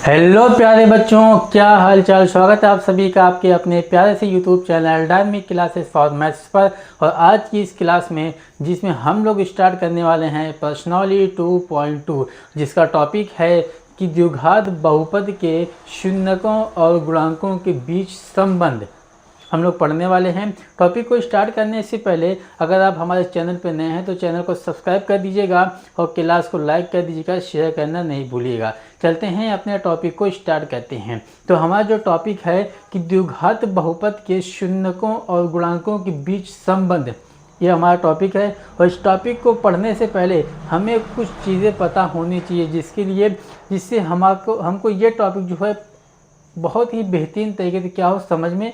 Hello प्यारे बच्चों, क्या हाल चाल। स्वागत है आप सभी का आपके अपने प्यारे से YouTube channel dynamic classes for maths पर। और आज की इस क्लास में जिसमें हम लोग स्टार्ट करने वाले हैं पर्सनली 2.2, जिसका टॉपिक है कि द्विघात बहुपद के शून्यकों और गुणांकों के बीच संबंध हम लोग पढ़ने वाले हैं। टॉपिक को स्टार्ट करने से पहले अगर आप हमारे चैनल पर नए हैं तो चैनल को सब्सक्राइब कर दीजिएगा और क्लास को लाइक कर दीजिएगा, शेयर करना नहीं भूलिएगा। चलते हैं अपने टॉपिक को स्टार्ट करते हैं। तो हमारा जो टॉपिक है कि द्विघात बहुपद के शून्यकों और गुणांकों के बीच संबंध, ये हमारा टॉपिक है। और इस टॉपिक को पढ़ने से पहले हमें कुछ चीज़ें पता होनी चाहिए जिससे हमको ये टॉपिक जो है बहुत ही बेहतरीन तरीके से क्या हो समझ में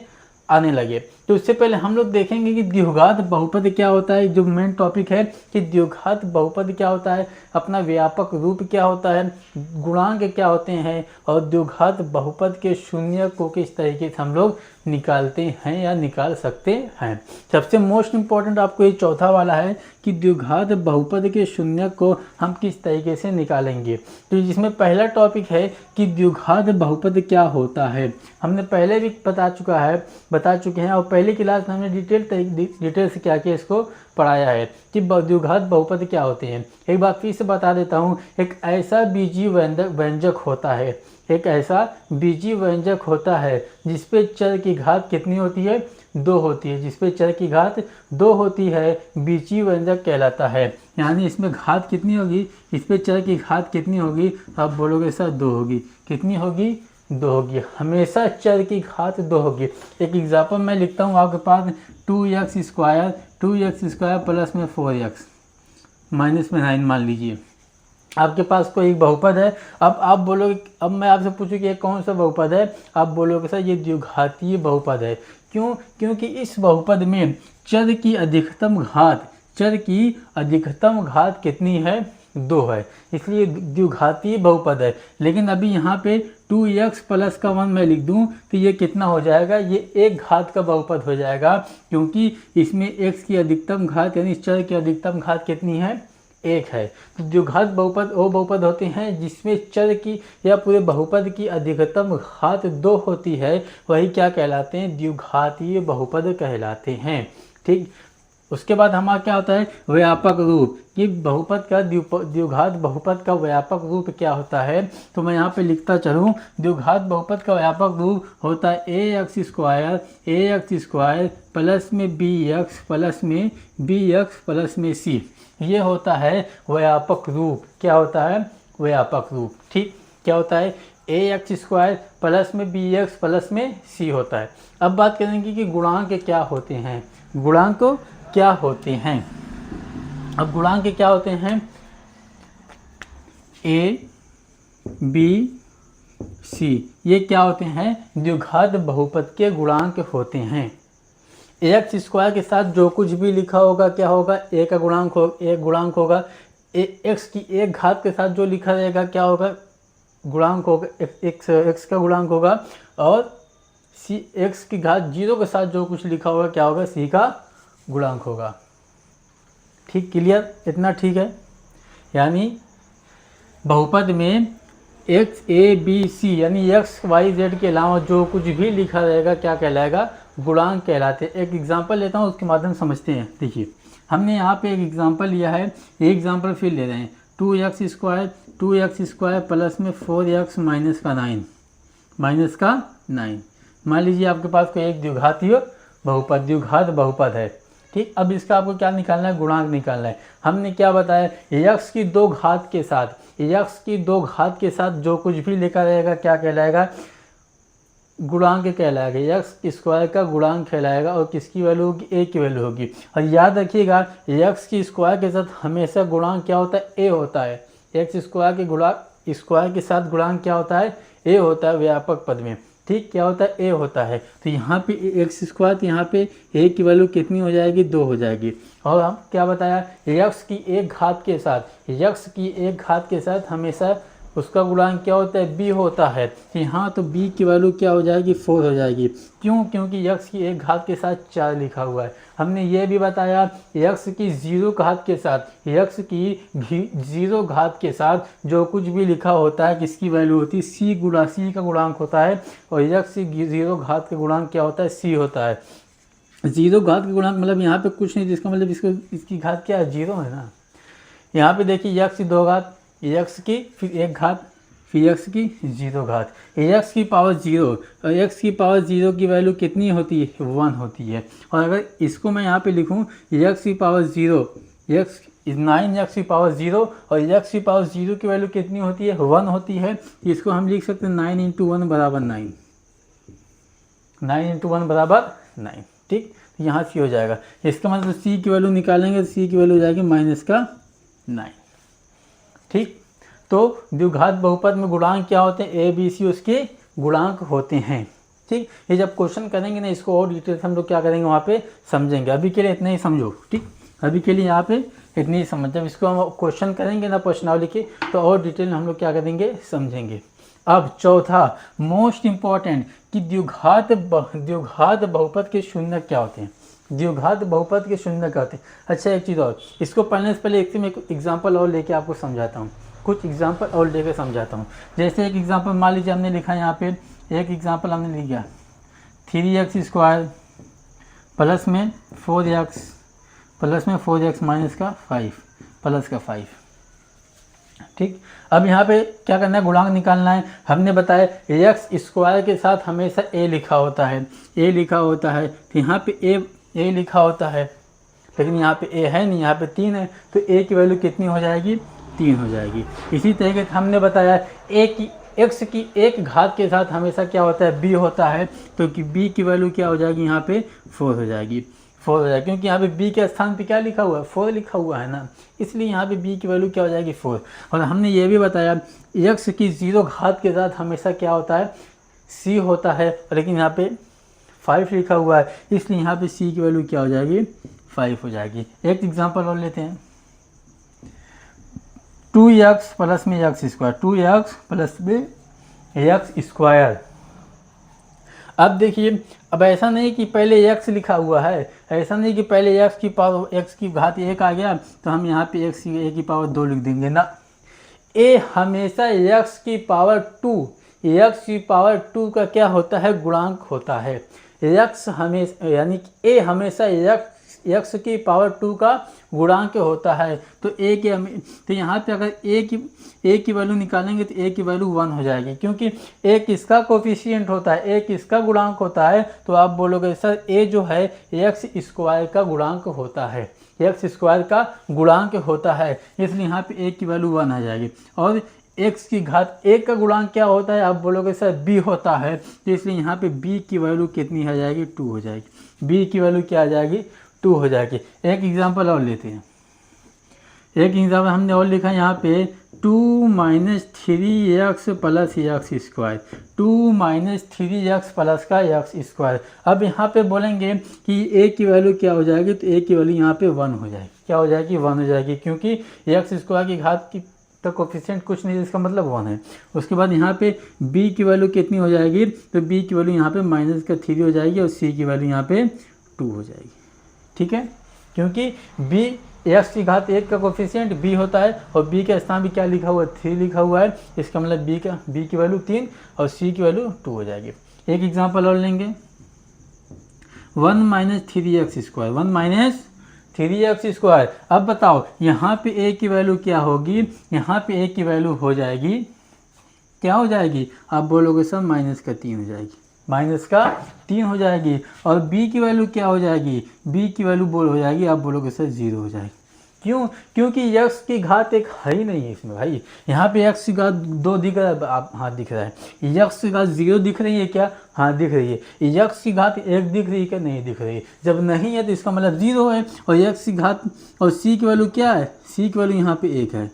आने लगे। तो उससे पहले हम लोग देखेंगे कि द्विघात बहुपद क्या होता है। जो मेन टॉपिक है कि द्विघात बहुपद क्या होता है, अपना व्यापक रूप क्या होता है, गुणांक क्या होते हैं और द्विघात बहुपद के शून्य को किस तरीके से हम लोग निकालते हैं या निकाल सकते हैं। सबसे मोस्ट इम्पॉर्टेंट आपको ये चौथा वाला है कि द्विघात बहुपद के शून्य को हम किस तरीके से निकालेंगे। तो जिसमें पहला टॉपिक है कि द्विघात बहुपद क्या होता है। हमने पहले भी बता चुके हैं और पहली क्लास में हमने डिटेल से क्या किया इसको पढ़ाया है कि द्विघात बहुपद क्या होते हैं। एक बार फिर से बता देता हूँ। एक ऐसा बीजीय व्यंजक होता है जिसपे चर की घात कितनी होती है, 2 होती है। जिसपे चर की घात 2 होती है बीजीय व्यंजक कहलाता है। यानी इसमें घात कितनी होगी, इस पे चर की घात कितनी होगी, आप बोलोगे सर 2 होगी। कितनी होगी, 2 होगी। हमेशा चर की घात 2 होगी। एक एग्जाम्पल मैं लिखता हूँ आपके पास 2x² प्लस में 4x माइनस में 9 मान लीजिए। आपके पास कोई एक बहुपद है। अब आप बोलोगे, अब मैं आपसे पूछूं कि ये कौन सा बहुपद है, आप बोलोगे सर ये द्विघातीय बहुपद है। क्यों? क्योंकि इस बहुपद में चर की अधिकतम घात कितनी है, 2 है, इसलिए द्विघातीय बहुपद है। लेकिन अभी यहाँ पे 2x प्लस का 1 मैं लिख दूँ तो ये कितना हो जाएगा, ये एक घात का बहुपद हो जाएगा। क्योंकि इसमें x की अधिकतम घात यानी चर की अधिकतम घात कितनी है, 1 है। तो द्विघात बहुपद वो बहुपद होते हैं जिसमें चर की या पूरे बहुपद की अधिकतम घात 2 होती है, वही क्या कहलाते हैं, द्विघातीय बहुपद कहलाते हैं। ठीक। उसके बाद हमारा क्या होता है, व्यापक रूप। कि बहुपद का द्विघात बहुपद का व्यापक रूप क्या होता है। तो मैं यहाँ पे लिखता चलूँ, द्विघात बहुपद का व्यापक रूप होता है ax² प्लस में bx प्लस में c। ये होता है व्यापक रूप। क्या होता है, व्यापक रूप। ठीक। क्या होता है, ax² प्लस में bx प्लस में c होता है। अब बात करेंगे कि गुणांक क्या होते हैं। गुणांक क्या होते हैं। अब गुणांक क्या होते हैं, a b c, ये क्या होते हैं, द्विघात बहुपद के गुणांक होते हैं। ax² के साथ जो कुछ भी लिखा होगा क्या होगा, a का गुणांक एक गुणांक होगा। x की एक घात के साथ जो लिखा रहेगा क्या होगा, गुणांक होगा, x का गुणांक होगा। और x की घात 0 के साथ जो कुछ लिखा होगा क्या होगा, c का गुणांक होगा। ठीक, क्लियर, इतना ठीक है। यानी बहुपद में x a b c यानी x y z के अलावा जो कुछ भी लिखा रहेगा क्या कहलाएगा, गुणांक कहलाते हैं। एक एग्जांपल लेता हूँ, उसके माध्यम से समझते हैं। देखिए, हमने यहाँ पे एक एग्जांपल लिया है, एक एग्जांपल फिर ले रहे हैं। 2x² प्लस में 4x माइनस का 9। मान लीजिए आपके पास कोई एक द्विघात बहुपद है। ठीक। अब इसका आपको क्या निकालना है, गुणांक निकालना है। हमने क्या बताया, x की 2 घात के साथ जो कुछ भी लिखा रहेगा क्या कहलाएगा, गुणांक कहलाएगा। x² का गुणांक कहलाएगा और किसकी वैल्यू होगी, a की वैल्यू होगी। और याद रखिएगा x की स्क्वायर के साथ हमेशा गुणांक क्या होता है, a होता है। स्क्वायर के साथ गुणांक क्या होता है, a होता है व्यापक पद में। ठीक। क्या होता है, a होता है। तो यहाँ पे x², तो यहाँ पे a की वैल्यू कितनी हो जाएगी, 2 हो जाएगी। और हम क्या बताया, x की एक घात के साथ हमेशा उसका गुणांक क्या होता है, b होता है। यहाँ तो b की वैल्यू क्या हो जाएगी, 4 हो जाएगी। क्यों? क्योंकि x की एक घात के साथ 4 लिखा हुआ है। हमने ये भी बताया x की 0 घात के साथ, x की 0 घात के साथ जो कुछ भी लिखा होता है किसकी वैल्यू होती है, c गुणा c का गुणांक होता है। और x की 0 घात का गुणांक क्या होता है, c होता है। 0 घात का गुणांक मतलब यहाँ पे कुछ नहीं, जिसका मतलब इसकी घात क्या है, 0 है ना। यहाँ पे देखिए x की 2 घात, x की फिर 1 घात, फिर x की 0 घात, x की पावर 0, और x की पावर 0 की वैल्यू कितनी होती है, 1 होती है। और अगर इसको मैं यहाँ पे लिखूँ x की पावर 0, x 9x की पावर 0, और x की पावर 0 की वैल्यू कितनी होती है, 1 होती है। इसको हम लिख सकते हैं 9 × 1 बराबर 9, 9 × 1 बराबर 9। ठीक, तो यहाँ c हो जाएगा। इसका मतलब c की वैल्यू निकालेंगे तो c की वैल्यू हो जाएगी -9। ठीक, तो द्विघात बहुपद में गुणांक क्या होते हैं, a b c उसके गुणांक होते हैं। ठीक, ये जब क्वेश्चन करेंगे ना, इसको और डिटेल से हम लोग क्या करेंगे वहाँ पे समझेंगे। अभी के लिए इतना ही समझो। ठीक, अभी के लिए यहाँ पे इतनी ही समझ, जब इसको हम क्वेश्चन करेंगे ना प्रश्नावली के, तो और डिटेल में हम लोग क्या करेंगे, समझेंगे। अब चौथा मोस्ट इम्पॉर्टेंट कि द्विघात बहुपद के शून्य क्या होते हैं, द्विघात बहुपद के शून्य क्या होते हैं। अच्छा, एक चीज़ और, इसको पढ़ने से पहले एक एग्जाम्पल और लेके आपको समझाता हूँ, कुछ एग्जाम्पल और लेके समझाता हूँ। जैसे एक एग्जाम्पल मान लीजिए हमने लिखा है यहाँ पे, एक एग्जाम्पल हमने लिखा 3x² प्लस में 4x माइनस का 5 प्लस का 5। ठीक, अब यहाँ पे क्या करना है, गुणांक निकालना है। हमने बताया x² के साथ हमेशा a लिखा होता है, a लिखा होता है, तो यहाँ पे a लिखा होता है, लेकिन यहाँ पे a है नहीं, यहाँ पे 3 है, तो a की वैल्यू कितनी हो जाएगी, 3 हो जाएगी। इसी तरीके से हमने बताया x की एक घात के साथ हमेशा क्या होता है, b होता है, तो कि b की वैल्यू क्या हो जाएगी, यहाँ पे 4 हो जाएगी, 4 हो जाएगी, क्योंकि यहाँ पे b के स्थान पे क्या लिखा हुआ है, 4 लिखा हुआ है ना, इसलिए यहाँ पे b की वैल्यू क्या हो जाएगी, 4। और हमने ये भी बताया x की 0 घात के साथ हमेशा क्या होता है, c होता है, लेकिन यहाँ पे 5 लिखा हुआ है, इसलिए यहाँ पे c की वैल्यू क्या हो जाएगी, 5 हो जाएगी। एक एग्जाम्पल और लेते हैं, 2x प्लस में x², 2x प्लस में x²। अब देखिए, अब ऐसा नहीं कि पहले x लिखा हुआ है, ऐसा नहीं कि पहले x की घात 1 आ गया तो हम यहाँ पे a की पावर 2 लिख देंगे ना। a हमेशा x की पावर 2 का क्या होता है, गुणांक होता है। x हमेशा, यानी कि a हमेशा x की पावर 2 का गुणांक होता है। तो तो यहाँ पे अगर a की वैल्यू निकालेंगे तो a की वैल्यू 1 हो जाएगी, क्योंकि a किसका कोफिशिएंट होता है, a किसका गुणांक होता है। तो आप बोलोगे सर a जो है x² का गुणांक होता है, x² का गुणांक होता है, इसलिए यहाँ पे a की वैल्यू 1 आ जाएगी। और x की घात 1 का गुणांक क्या होता है, आप बोलोगे सर b होता है, तो इसलिए यहाँ पे b की वैल्यू कितनी आ जाएगी, 2 हो जाएगी। b की वैल्यू क्या आ जाएगी, 2 हो जाएगी। एक एग्जांपल और लेते हैं, एक एग्जांपल हमने और लिखा है यहाँ पे 2 - 3x plus x², 2 - 3x plus का x²। अब यहाँ पे बोलेंगे कि a की वैल्यू क्या हो जाएगी, तो a की वैल्यू यहाँ पे 1 हो जाएगी, क्या हो जाएगी, 1 हो जाएगी, क्योंकि x² की घात की तो कोफिशिएंट कुछ नहीं, इसका मतलब 1 है। उसके बाद यहाँ पे b की वैल्यू कितनी हो जाएगी, तो b की वैल्यू यहाँ पे -3 हो जाएगी, और c की वैल्यू यहाँ पे 2 हो जाएगी। ठीक है, क्योंकि b x की घात 1 का कोफिशिएंट b होता है, और b के स्थान भी क्या लिखा हुआ है, 3 लिखा हुआ है, इसका मतलब b की वैल्यू 3 और c की वैल्यू 2 हो जाएगी। एक एग्जांपल और लेंगे, 1 - 3x², 1 - 3x²। अब बताओ यहाँ पे a की वैल्यू क्या होगी, यहाँ पे a की वैल्यू हो जाएगी, क्या हो जाएगी, आप बोलोगे सर -3 हो जाएगी, -3 हो जाएगी। और b की वैल्यू क्या हो जाएगी, b की वैल्यू हो जाएगी, आप बोलोगे सर 0 हो जाएगी। क्यों, क्योंकि x की घात 1 है ही नहीं है इसमें भाई, यहाँ पे x की घात 2 दिख रहा है, आप हाँ दिख रहा है, x की घात 0 दिख रही है क्या, हाँ दिख रही है, x की घात 1 दिख रही है क्या, नहीं दिख रही है। जब नहीं है तो इसका मतलब 0 है, और x की घात और c की वैल्यू क्या है, c की वैल्यू यहाँ पे 1 है।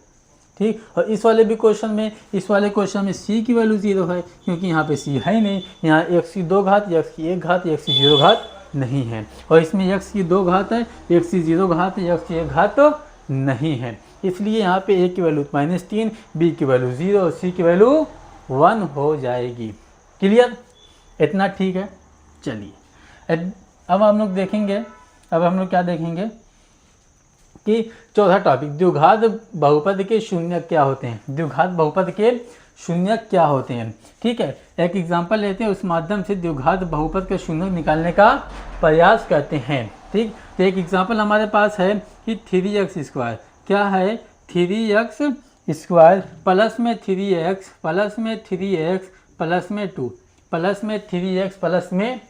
ठीक, और इस वाले क्वेश्चन में c की वैल्यू 0 है, क्योंकि यहाँ पे c है ही नहीं, यहाँ x की 2 घात, x की 1 घात, x की 0 घात नहीं है, और इसमें x की 2 घात है, x की 0 घात है, x की 1 घात तो नहीं है। इसलिए यहाँ पे a की वैल्यू -3, b की वैल्यू 0 और c की वैल्यू 1 हो जाएगी। क्लियर, इतना ठीक है। चलिए अब हम लोग देखेंगे, अब हम लोग क्या देखेंगे कि चौथा टॉपिक, द्विघात बहुपद के शून्य क्या होते हैं। द्विघात बहुपद के शून्य क्या होते हैं, ठीक है। एक एग्जांपल लेते हैं, उस माध्यम से द्विघात बहुपद के शून्य निकालने का प्रयास करते हैं, ठीक। तो एक एग्जांपल हमारे पास है कि 3x² क्या है, 3x² प्लस में 3x प्लस में 3x प्लस में 2 प्लस में 3x प्लस में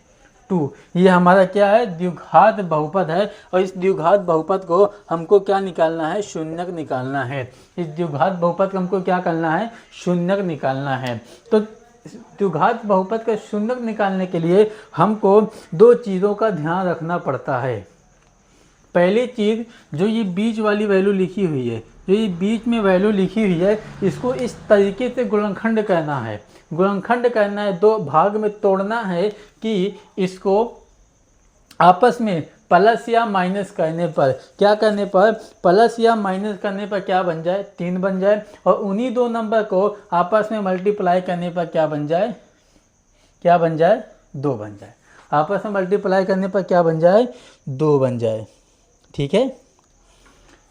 2, ये हमारा क्या है, द्विघात बहुपद है। और इस द्विघात बहुपद को हमको क्या निकालना है, शून्यक निकालना है। इस द्विघात बहुपद को हमको क्या करना है, शून्यक निकालना है। तो द्विघात बहुपद का शून्यक निकालने के लिए हमको दो चीज़ों का ध्यान रखना पड़ता है। पहली चीज़, जो ये बीच वाली वैल्यू लिखी हुई है, जो ये बीच में वैल्यू लिखी हुई है, इसको इस तरीके से गुणनखंड करना है। गुणनखंड करना है, दो भाग में तोड़ना है कि इसको आपस में प्लस या माइनस करने पर, क्या करने पर, प्लस या माइनस करने पर क्या बन जाए, 3 बन जाए। और उन्हीं दो नंबर को आपस में मल्टीप्लाई करने पर क्या बन जाए, क्या बन जाए, 2 बन जाए। आपस में मल्टीप्लाई करने पर क्या बन जाए, 2 बन जाए, ठीक है।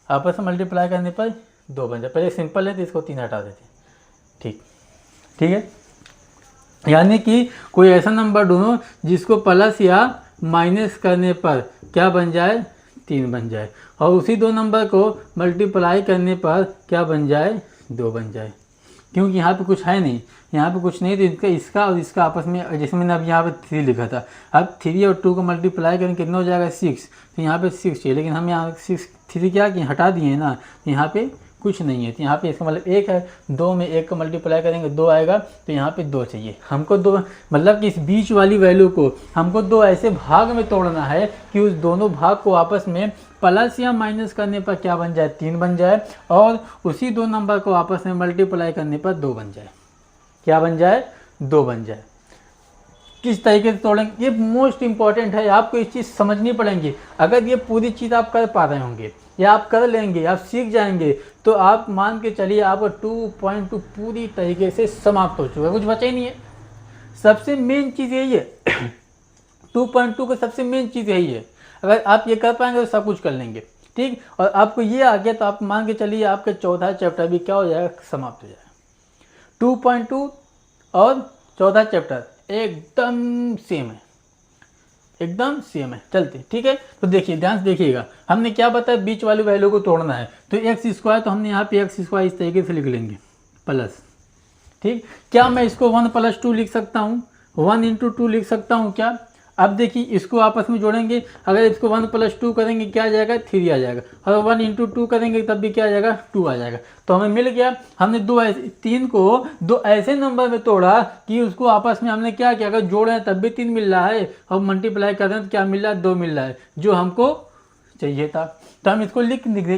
आपस में मल्टीप्लाई करने पर 2 बन जाए। पहले सिंपल है तो इसको 3 हटा देते, ठीक, ठीक है। यानी कि कोई ऐसा नंबर ढूंढो जिसको प्लस या माइनस करने पर क्या बन जाए, 3 बन जाए। और उसी दो नंबर को मल्टीप्लाई करने पर क्या बन जाए, 2 बन जाए। क्योंकि यहाँ पे कुछ है नहीं, यहाँ पे कुछ नहीं, तो इसका और इसका आपस में, जैसे मैंने अब यहाँ पे 3 लिखा था, अब 3 और 2 को मल्टीप्लाई करें कितना हो जाएगा, 6। तो यहाँ पे 6 चाहिए, लेकिन हम यहाँ 3 क्या कि हटा दिए ना, यहाँ पे कुछ नहीं है। तो यहाँ पे इसका मतलब 1 है, 2 में 1 को मल्टीप्लाई करेंगे 2 आएगा, तो यहाँ पे 2 चाहिए हमको। 2 मतलब कि इस बीच वाली वैल्यू को हमको 2 ऐसे भाग में तोड़ना है कि उस दोनों भाग को आपस में प्लस या माइनस करने पर क्या बन जाए, 3 बन जाए। और उसी दो नंबर को आपस में मल्टीप्लाई करने पर 2 बन जाए, क्या बन जाए, 2 बन जाए। किस तरीके से तोड़ेंगे, ये मोस्ट इंपॉर्टेंट है, आपको इस चीज़ समझनी पड़ेंगी। अगर ये पूरी चीज़ आप कर पा रहे होंगे या आप कर लेंगे, आप सीख जाएंगे, तो आप मान के चलिए आपका 2.2 पूरी तरीके से समाप्त हो चुका है, कुछ बचा ही नहीं है। सबसे मेन चीज़ यही है 2.2 का सबसे मेन चीज़ यही है। अगर आप ये कर पाएंगे तो सब कुछ कर लेंगे, ठीक। और आपको ये आ गया तो आप मान के चलिए आपका चौथा चैप्टर भी क्या हो जाएगा, समाप्त हो जाएगा। 2.2 और चौथा चैप्टर एकदम सेम है, एकदम सेम है, चलते, ठीक है। तो देखिए, ध्यान से देखिएगा, हमने क्या बताया, बीच वाली वैल्यू को तोड़ना है। तो x², तो हमने यहाँ पे x² इस तरीके से लिख लेंगे, प्लस, ठीक। क्या मैं इसको 1 + 2 लिख सकता हूँ, 1 × 2 लिख सकता हूँ क्या। अब देखिए, इसको आपस में जोड़ेंगे, अगर इसको 1 + 2 करेंगे क्या आ जाएगा, 3 आ जाएगा। और 1 × 2 करेंगे तब भी क्या आ जाएगा, 2 आ जाएगा। तो हमें मिल गया। हमने 3 को 2 ऐसे नंबर में तोड़ा कि उसको आपस में हमने क्या किया, अगर जोड़ रहे हैं तब भी 3 मिल रहा है, और मल्टीप्लाई कर रहे हैं तो क्या मिल रहा है, 2 मिल रहा है, जो हमको चाहिए था। तो हम इसको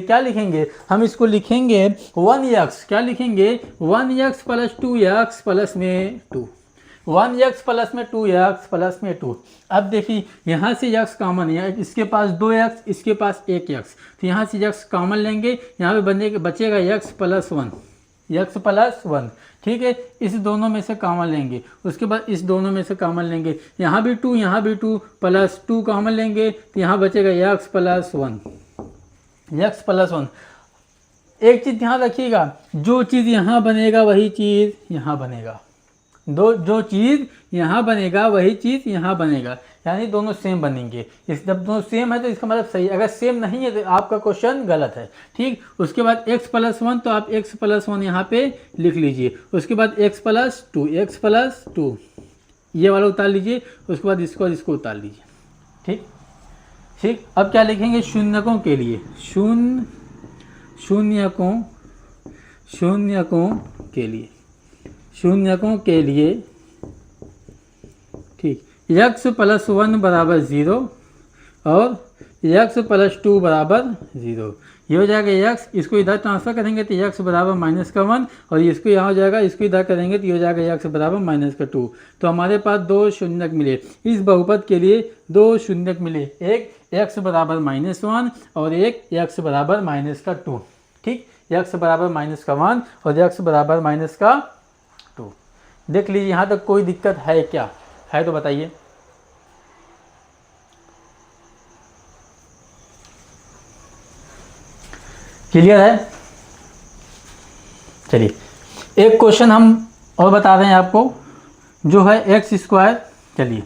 क्या लिखेंगे, हम इसको लिखेंगे 1x, क्या लिखेंगे, 1x + 2x प्लस में 2, 1x प्लस में 2x प्लस में 2। अब देखिए, यहाँ से x कॉमन है, इसके पास 2x, इसके पास 1x, तो यहाँ से x कॉमन लेंगे, यहाँ पे बचेगा x + 1, x + 1, ठीक है। इस दोनों में से कॉमन लेंगे, उसके बाद इस दोनों में से कॉमन लेंगे, यहाँ भी 2, यहाँ भी 2, प्लस 2 कॉमन लेंगे, तो यहाँ बचेगा x + 1, x + 1। एक चीज़ ध्यान रखिएगा, जो चीज़ यहाँ बनेगा वही चीज़ यहाँ बनेगा, जो चीज़ यहाँ बनेगा वही चीज़ यहाँ बनेगा, यानी दोनों सेम बनेंगे। इस जब दोनों सेम है तो इसका मतलब सही, अगर सेम नहीं है तो आपका क्वेश्चन गलत है, ठीक। उसके बाद x + 1, तो आप x + 1 यहाँ पे लिख लीजिए। उसके बाद x + 2 ये वाला उतार लीजिए, उसके बाद इसको उतार लीजिए, ठीक, ठीक। अब क्या लिखेंगे, शून्यकों के लिए, शून्यकों के लिए, ठीक। x + 1 = 0 और x + 2 = 0, ये हो जाएगा x। इसको इधर ट्रांसफर करेंगे तो x = -1, और इसको यहाँ हो जाएगा, इसको इधर करेंगे तो ये हो जाएगा x = -2। तो हमारे पास 2 शून्यक मिले, इस बहुपद के लिए 2 शून्यक मिले, एक x = -1 और एक x = -2। ठीक, x बराबर -1 और x बराबर -2। देख लीजिए यहाँ तक कोई दिक्कत है क्या, है तो बताइए। क्लियर है? चलिए एक क्वेश्चन हम और बता रहे हैं आपको, जो है x²। चलिए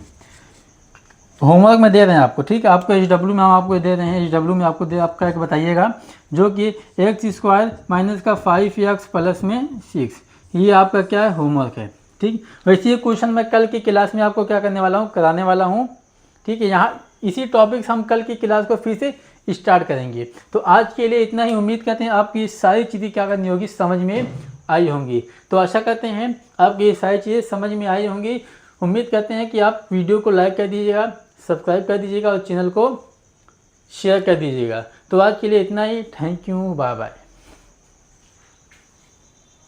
होमवर्क में दे रहे हैं आपको, ठीक है, आपको HW में हम आपको दे रहे हैं, HW में आपको आपका एक बताइएगा, जो कि x² माइनस का 5x प्लस में 6, ये आपका क्या है, होमवर्क है। ठीक, वैसे ये क्वेश्चन मैं कल की क्लास में आपको क्या करने वाला हूँ, कराने वाला हूँ। ठीक है, यहाँ इसी टॉपिक हम कल की क्लास को फिर से स्टार्ट करेंगे। तो आज के लिए इतना ही, उम्मीद करते हैं आपकी सारी चीज़ें क्या करनी होगी, समझ में आई होंगी। तो आशा करते हैं आपकी ये सारी चीज़ें समझ में आई होंगी। उम्मीद करते हैं कि आप वीडियो को लाइक कर दीजिएगा, सब्सक्राइब कर दीजिएगा और चैनल को शेयर कर दीजिएगा। तो आज के लिए इतना ही, थैंक यू, बाय बाय।